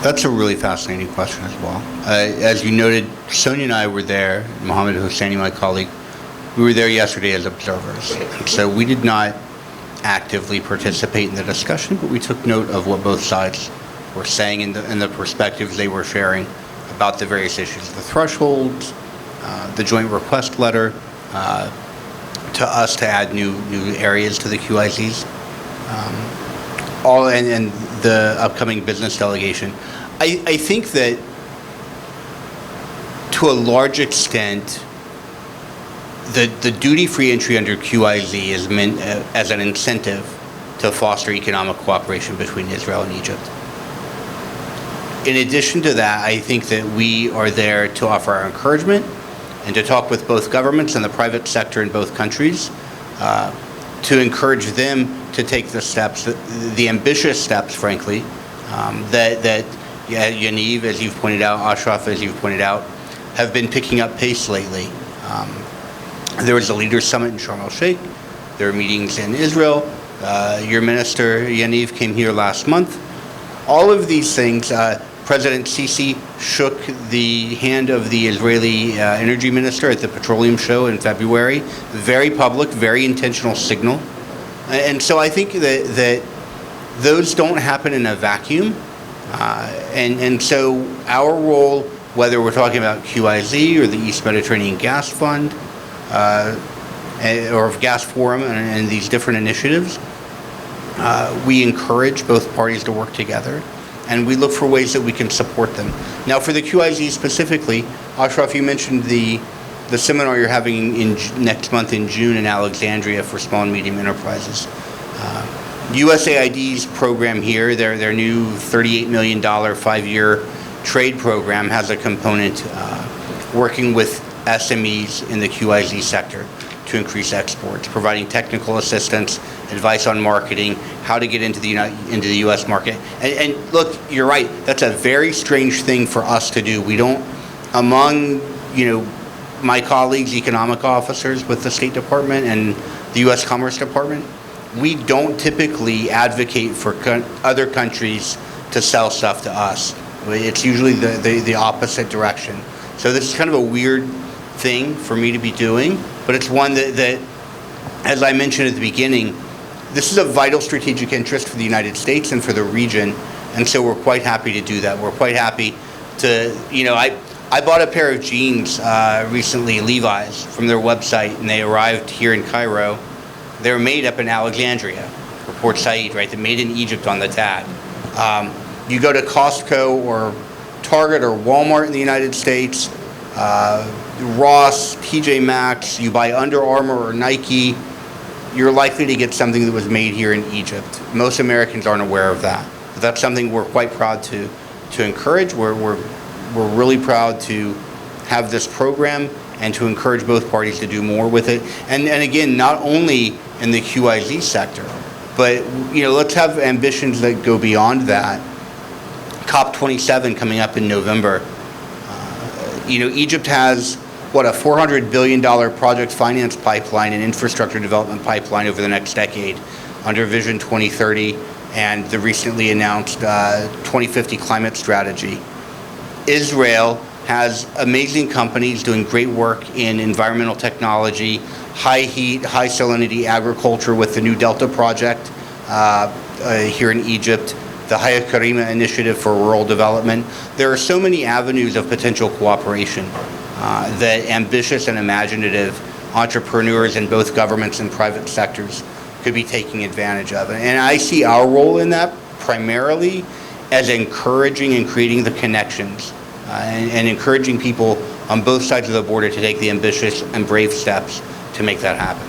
That's a really fascinating question as well. As you noted, Sonia and I were there, Mohammed Hosseini, my colleague, we were there yesterday as observers. So we did not actively participate in the discussion, but we took note of what both sides were saying and the perspectives they were sharing about the various issues, the thresholds, the joint request letter, to us to add new areas to the QIZs, and the upcoming business delegation. I think that to a large extent, the duty-free entry under QIZ is meant as an incentive to foster economic cooperation between Israel and Egypt. In addition to that, I think that we are there to offer our encouragement and to talk with both governments and the private sector in both countries to encourage them to take the steps, the ambitious steps, frankly, that Yaniv, as you've pointed out, Ashraf, as you've pointed out, have been picking up pace lately. There was a leaders' summit in Sharm el-Sheikh. There are meetings in Israel. Your minister, Yaniv, came here last month. All of these things, President Sisi shook the hand of the Israeli energy minister at the petroleum show in February. Very public, very intentional signal. And so I think that those don't happen in a vacuum. And so our role, whether we're talking about QIZ or the East Mediterranean Gas Fund or Gas Forum and these different initiatives, we encourage both parties to work together, and we look for ways that we can support them. Now, for the QIZ specifically, Ashraf, you mentioned the seminar you're having next month in June in Alexandria for small and medium enterprises. USAID's program here, their new $38 million 5-year trade program, has a component working with SMEs in the QIZ sector to increase exports, providing technical assistance, advice on marketing, how to get into the U.S. market. And look, you're right. That's a very strange thing for us to do. We don't, among my colleagues, economic officers with the State Department and the U.S. Commerce Department, we don't typically advocate for other countries to sell stuff to us. It's usually the opposite direction. So this is kind of a weird thing for me to be doing, but it's one that, as I mentioned at the beginning, this is a vital strategic interest for the United States and for the region, and so we're quite happy to do that. We're quite happy to, I bought a pair of jeans recently, Levi's, from their website, and they arrived here in Cairo. They were made up in Alexandria, or Port Said, right? They're made in Egypt on the tag. You go to Costco or Target or Walmart in the United States, Ross, TJ Maxx, you buy Under Armour or Nike, you're likely to get something that was made here in Egypt. Most Americans aren't aware of that. But that's something we're quite proud to encourage. We're really proud to have this program and to encourage both parties to do more with it. And again, not only in the QIZ sector, but let's have ambitions that go beyond that. COP27 coming up in November. Egypt has a $400 billion project finance pipeline and infrastructure development pipeline over the next decade under Vision 2030 and the recently announced 2050 climate strategy. Israel has amazing companies doing great work in environmental technology, high heat, high salinity agriculture with the new Delta project here in Egypt, the Hayat Karima initiative for rural development. There are so many avenues of potential cooperation that ambitious and imaginative entrepreneurs in both governments and private sectors could be taking advantage of. And I see our role in that primarily as encouraging and creating the connections and encouraging people on both sides of the border to take the ambitious and brave steps to make that happen.